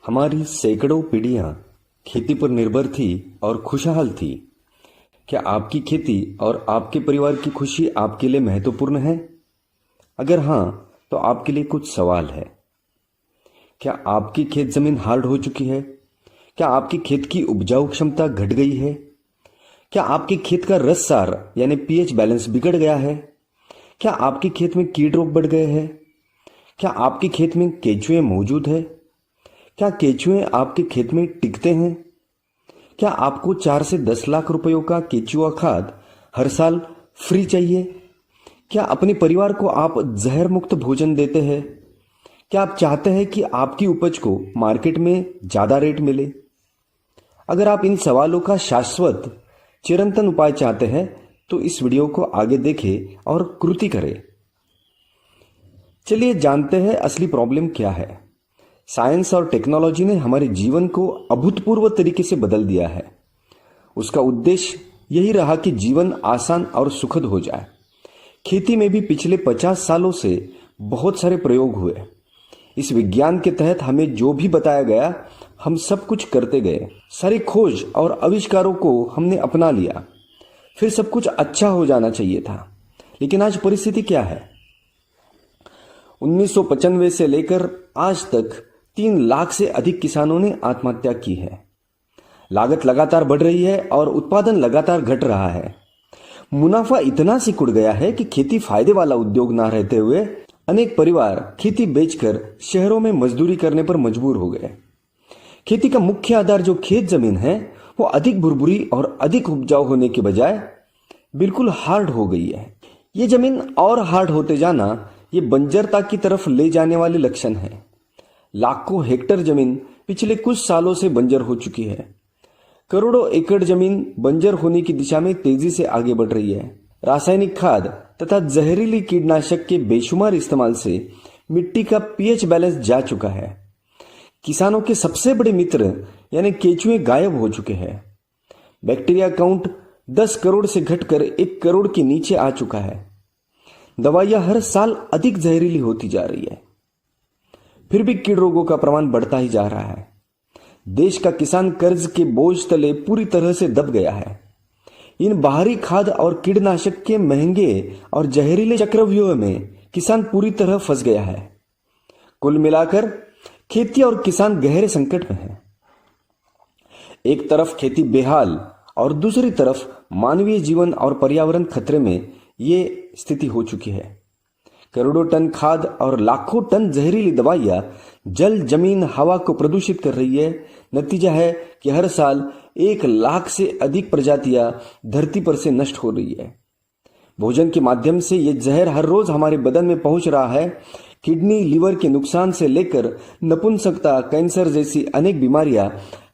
हमारी सैकड़ों पीढ़ियां खेती पर निर्भर थी और खुशहाल थी। क्या आपकी खेती और आपके परिवार की खुशी आपके लिए महत्वपूर्ण है? अगर हां, तो आपके लिए कुछ सवाल है। क्या आपकी खेत जमीन हार्ड हो चुकी है? क्या आपकी खेत की उपजाऊ क्षमता घट गई है? क्या आपके खेत का रस सार यानी पीएच बैलेंस बिगड़ गया है? क्या आपके खेत में कीट रोग बढ़ गए हैं? क्या आपके खेत में केंचुए मौजूद है? क्या केंचुए आपके खेत में टिकते हैं? क्या आपको 4 से 10 लाख रुपयों का केंचुआ खाद हर साल फ्री चाहिए? क्या अपने परिवार को आप जहर मुक्त भोजन देते हैं? क्या आप चाहते हैं कि आपकी उपज को मार्केट में ज्यादा रेट मिले? अगर आप इन सवालों का शाश्वत चिरंतन उपाय चाहते हैं तो इस वीडियो को आगे देखें और कृति करें। चलिए जानते हैं असली प्रॉब्लम क्या है। साइंस और टेक्नोलॉजी ने हमारे जीवन को अभूतपूर्व तरीके से बदल दिया है। उसका उद्देश्य यही रहा कि जीवन आसान और सुखद हो जाए। खेती में भी पिछले 50 सालों से बहुत सारे प्रयोग हुए। इस विज्ञान के तहत हमें जो भी बताया गया हम सब कुछ करते गए। सारी खोज और आविष्कारों को हमने अपना लिया। फिर सब कुछ अच्छा हो जाना चाहिए था। लेकिन आज परिस्थिति क्या है? 1995 से लेकर आज तक 3 लाख से अधिक किसानों ने आत्महत्या की है। लागत लगातार बढ़ रही है और उत्पादन लगातार घट रहा है। मुनाफा इतना सिकुड़ गया है कि खेती फायदे वाला उद्योग ना रहते हुए अनेक परिवार खेती बेचकर शहरों में मजदूरी करने पर मजबूर हो गए। खेती का मुख्य आधार जो खेत जमीन है वो अधिक भुरभुरी और अधिक उपजाऊ होने के बजाय बिल्कुल हार्ड हो गई है। ये जमीन और हार्ड होते जाना ये बंजरता की तरफ ले जाने वाले लक्षण है। लाखों हेक्टेयर जमीन पिछले कुछ सालों से बंजर हो चुकी है। करोड़ों एकड़ जमीन बंजर होने की दिशा में तेजी से आगे बढ़ रही है। रासायनिक खाद तथा जहरीली कीटनाशक के बेशुमार इस्तेमाल से मिट्टी का पीएच बैलेंस जा चुका है। किसानों के सबसे बड़े मित्र यानी केंचुए गायब हो चुके हैं। बैक्टीरिया काउंट 10 करोड़ से घटकर 1 करोड़ के नीचे आ चुका है। दवाइयां हर साल अधिक जहरीली होती जा रही है। फिर भी कीट रोगों का प्रमाण बढ़ता ही जा रहा है। देश का किसान कर्ज के बोझ तले पूरी तरह से दब गया है। इन बाहरी खाद और कीटनाशक के महंगे और जहरीले चक्रव्यूह में किसान पूरी तरह फंस गया है। कुल मिलाकर खेती और किसान गहरे संकट में है। एक तरफ खेती बेहाल और दूसरी तरफ मानवीय जीवन और पर्यावरण खतरे में ये स्थिति हो चुकी है। करोड़ों टन खाद और लाखों टन जहरीली दवाइयां जल, जमीन, हवा को प्रदूषित कर रही है। नतीजा है कि हर साल 1 लाख से अधिक प्रजातियां धरती पर से नष्ट हो रही है। भोजन के माध्यम से ये जहर हर रोज हमारे बदन में पहुंच रहा है। किडनी, लीवर के नुकसान से लेकर नपुंसकता, कैंसर जैसी अनेक बीमारियां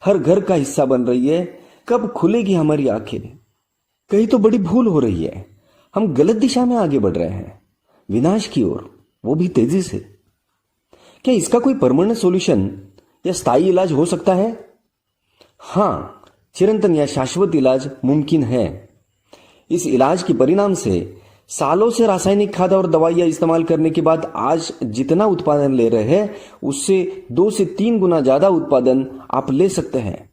हर घर का हिस्सा बन रही है। कब खुलेगी हमारी आंखें? कहीं तो बड़ी भूल हो रही है। हम गलत दिशा में आगे बढ़ रहे हैं, विनाश की ओर, वो भी तेजी से। क्या इसका कोई परमानेंट सॉल्यूशन या स्थायी इलाज हो सकता है? हां, चिरंतन या शाश्वत इलाज मुमकिन है। इस इलाज के परिणाम से सालों से रासायनिक खाद और दवाइयां इस्तेमाल करने के बाद आज जितना उत्पादन ले रहे हैं उससे 2 से 3 गुना ज्यादा उत्पादन आप ले सकते हैं,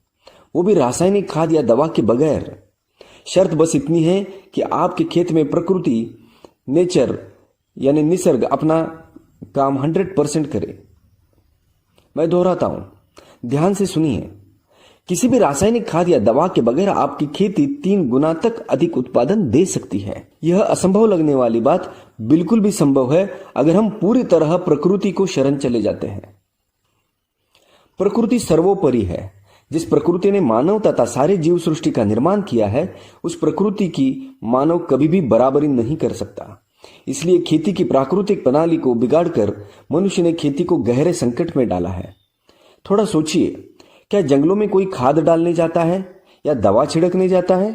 वो भी रासायनिक खाद या दवा के बगैर। शर्त बस इतनी है कि आपके खेत में प्रकृति, नेचर यानी निसर्ग अपना काम 100% करे। मैं दोहराता हूं, ध्यान से सुनिए। किसी भी रासायनिक खाद या दवा के बगैर आपकी खेती 3 गुना तक अधिक उत्पादन दे सकती है। यह असंभव लगने वाली बात बिल्कुल भी संभव है अगर हम पूरी तरह प्रकृति को शरण चले जाते हैं। प्रकृति सर्वोपरि है। जिस प्रकृति ने मानव तथा सारे जीव सृष्टि का निर्माण किया है उस प्रकृति की मानव कभी भी बराबरी नहीं कर सकता। इसलिए खेती की प्राकृतिक प्रणाली को बिगाड़कर मनुष्य ने खेती को गहरे संकट में डाला है। थोड़ा सोचिए, क्या जंगलों में कोई खाद डालने जाता है या दवा छिड़कने जाता है?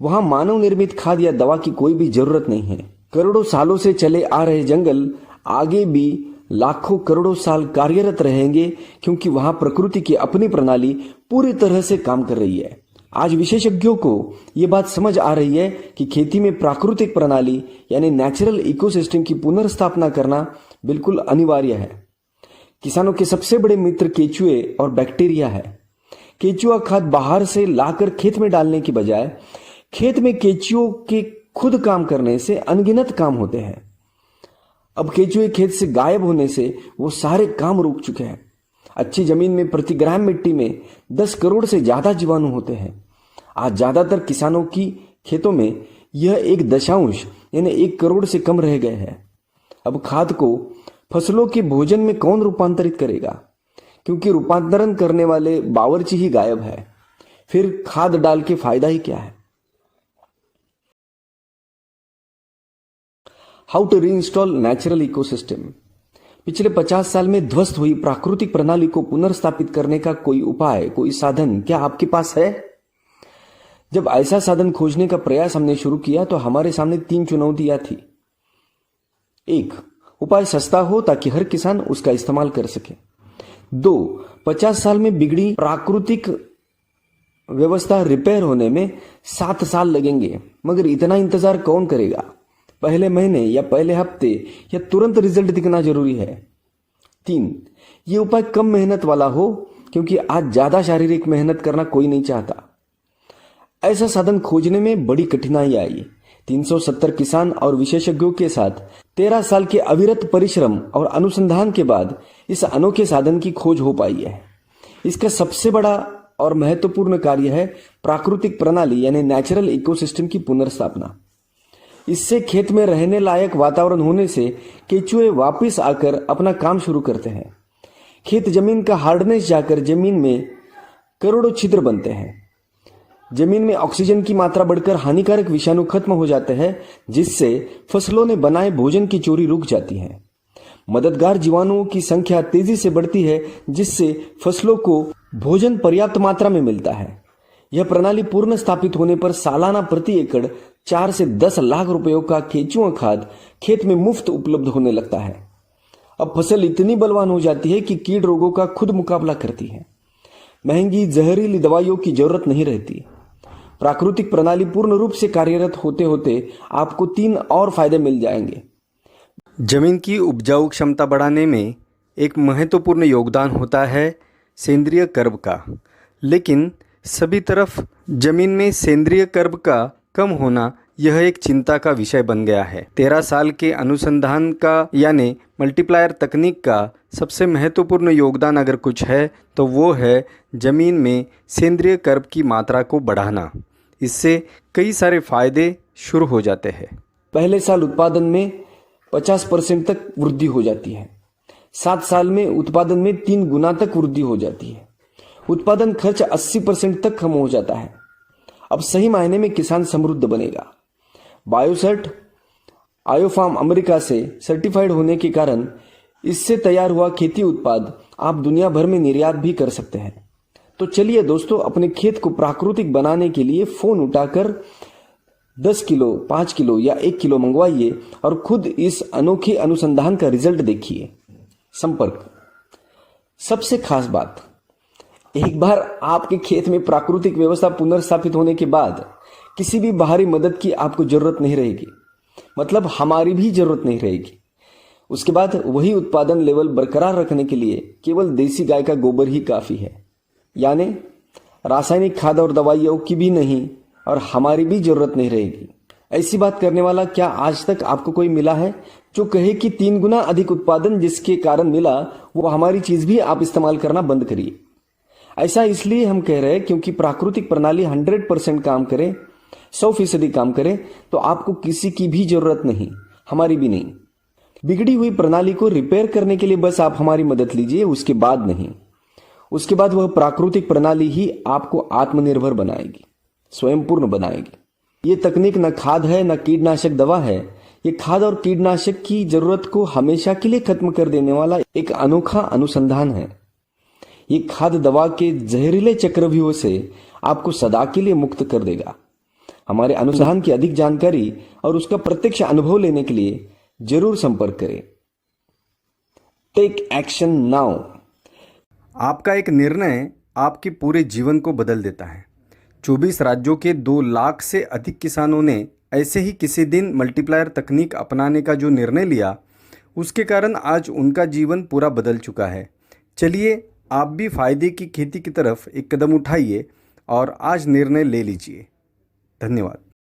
वहां मानव निर्मित खाद या दवा की कोई भी जरूरत नहीं है। करोड़ों सालों से चले आ रहे जंगल आगे भी लाखों करोड़ों साल कार्यरत रहेंगे क्योंकि वहां प्रकृति की अपनी प्रणाली पूरी तरह से काम कर रही है। आज विशेषज्ञों को यह बात समझ आ रही है कि खेती में प्राकृतिक प्रणाली यानी नेचुरल इकोसिस्टम की पुनर्स्थापना करना बिल्कुल अनिवार्य है। किसानों के सबसे बड़े मित्र केचुए और बैक्टीरिया है। केचुआ खाद बाहर से लाकर खेत में डालने की बजाय खेत में केचुओं के खुद काम करने से अनगिनत काम होते हैं। अब केचुए खेत से गायब होने से वो सारे काम रुक चुके हैं। अच्छी जमीन में प्रति ग्राम मिट्टी में 10 करोड़ से ज्यादा जीवाणु होते हैं। आज ज्यादातर किसानों की खेतों में यह 1 यानी 1 करोड़ से कम रह गए हैं। अब खाद को फसलों के भोजन में कौन रूपांतरित करेगा, क्योंकि रूपांतरण करने वाले बावर्ची ही गायब है। फिर खाद डाल के फायदा ही क्या है। How to reinstall natural ecosystem. पिछले 50 साल में ध्वस्त हुई प्राकृतिक प्रणाली को पुनर्स्थापित करने का कोई उपाय, कोई साधन क्या आपके पास है? जब ऐसा साधन खोजने का प्रयास हमने शुरू किया तो हमारे सामने 3 चुनौतियां थी। 1, उपाय सस्ता हो ताकि हर किसान उसका इस्तेमाल कर सके। 2, 50 साल में बिगड़ी प्राकृतिक व्यवस्था रिपेयर होने में 7 साल लगेंगे, मगर इतना इंतजार कौन करेगा? पहले महीने या पहले हफ्ते या तुरंत रिजल्ट दिखना जरूरी है। 3, ये उपाय कम मेहनत वाला हो, क्योंकि आज ज्यादा शारीरिक मेहनत करना कोई नहीं चाहता। ऐसा साधन खोजने में बड़ी कठिनाई आई। 370 किसान और विशेषज्ञों के साथ 13 साल के अविरत परिश्रम और अनुसंधान के बाद इस अनोखे साधन की खोज हो पाई है। इसका सबसे बड़ा और महत्वपूर्ण कार्य है प्राकृतिक प्रणाली यानी नेचुरल इकोसिस्टम की पुनर्स्थापना। इससे खेत में रहने लायक वातावरण होने से केचुए वापस आकर अपना काम शुरू करते हैं। खेत जमीन का हार्डनेस जाकर जमीन में करोड़ों छिद्र बनते हैं। जमीन में ऑक्सीजन की मात्रा बढ़कर हानिकारक विषाणु खत्म हो जाते हैं, जिससे फसलों ने बनाए भोजन की चोरी रुक जाती है। मददगार जीवाणुओं की संख्या तेजी से बढ़ती है, जिससे फसलों को भोजन पर्याप्त मात्रा में मिलता है। यह प्रणाली पूर्ण स्थापित होने पर सालाना प्रति एकड़ 4 से 10 लाख रुपयों का केचुआ खाद खेत में मुफ्त उपलब्ध होने लगता है। अब फसल इतनी बलवान हो जाती है कि कीट रोगों का खुद मुकाबला करती है। महंगी जहरीली दवाइयों की जरूरत नहीं रहती। प्राकृतिक प्रणाली पूर्ण रूप से कार्यरत होते होते आपको 3 और फायदे मिल जाएंगे। जमीन की उपजाऊ क्षमता बढ़ाने में एक महत्वपूर्ण योगदान होता है सेंद्रिय कर्ब का, लेकिन सभी तरफ जमीन में सेंद्रिय कर्ब का कम होना यह एक चिंता का विषय बन गया है। 13 साल के अनुसंधान का यानी मल्टीप्लायर तकनीक का सबसे महत्वपूर्ण योगदान अगर कुछ है तो वो है जमीन में सेंद्रिय कर्ब की मात्रा को बढ़ाना। इससे कई सारे फायदे शुरू हो जाते हैं। पहले साल उत्पादन में 50% तक वृद्धि हो जाती है। 7 साल में उत्पादन में 3 गुना तक वृद्धि हो जाती है। उत्पादन खर्च 80% तक कम हो जाता है। अब सही मायने में किसान समृद्ध बनेगा। बायोसर्ट आयोफार्म अमेरिका से सर्टिफाइड होने के कारण इससे तैयार हुआ खेती उत्पाद आप दुनिया भर में निर्यात भी कर सकते हैं। तो चलिए दोस्तों, अपने खेत को प्राकृतिक बनाने के लिए फोन उठाकर 10 किलो, 5 किलो या 1 किलो मंगवाइए और खुद इस अनोखे अनुसंधान का रिजल्ट देखिए। संपर्क। सबसे खास बात, एक बार आपके खेत में प्राकृतिक व्यवस्था पुनर्स्थापित होने के बाद किसी भी बाहरी मदद की आपको जरूरत नहीं रहेगी, मतलब हमारी भी जरूरत नहीं रहेगी। उसके बाद वही उत्पादन लेवल बरकरार रखने के लिए केवल देसी गाय का गोबर ही काफी है, यानी रासायनिक खाद और दवाइयों की भी नहीं, और हमारी भी जरूरत नहीं रहेगी। ऐसी बात करने वाला क्या आज तक आपको कोई मिला है जो कहे कि 3 गुना अधिक उत्पादन जिसके कारण मिला वो हमारी चीज भी आप इस्तेमाल करना बंद करिए। ऐसा इसलिए हम कह रहे हैं क्योंकि प्राकृतिक प्रणाली 100% काम करे, 100% काम करे तो आपको किसी की भी जरूरत नहीं, हमारी भी नहीं। बिगड़ी हुई प्रणाली को रिपेयर करने के लिए बस आप हमारी मदद लीजिए, उसके बाद नहीं। उसके बाद वह प्राकृतिक प्रणाली ही आपको आत्मनिर्भर बनाएगी, स्वयंपूर्ण बनाएगी। ये तकनीक न खाद है न कीटनाशक दवा है। ये खाद और कीटनाशक की जरूरत को हमेशा के लिए खत्म कर देने वाला एक अनोखा अनुसंधान है। ये खाद दवा के जहरीले चक्रव्यूह से आपको सदा के लिए मुक्त कर देगा। हमारे अनुसंधान की अधिक जानकारी और उसका प्रत्यक्ष अनुभव लेने के लिए जरूर संपर्क करें। Take action now. आपका एक निर्णय आपके पूरे जीवन को बदल देता है। 24 राज्यों के 2 लाख से अधिक किसानों ने ऐसे ही किसी दिन मल्टीप्लायर तकनीक अपनाने का जो निर्णय लिया, उसके कारण आज उनका जीवन पूरा बदल चुका है। चलिए आप भी फायदे की खेती की तरफ एक कदम उठाइए और आज निर्णय ले लीजिए। धन्यवाद।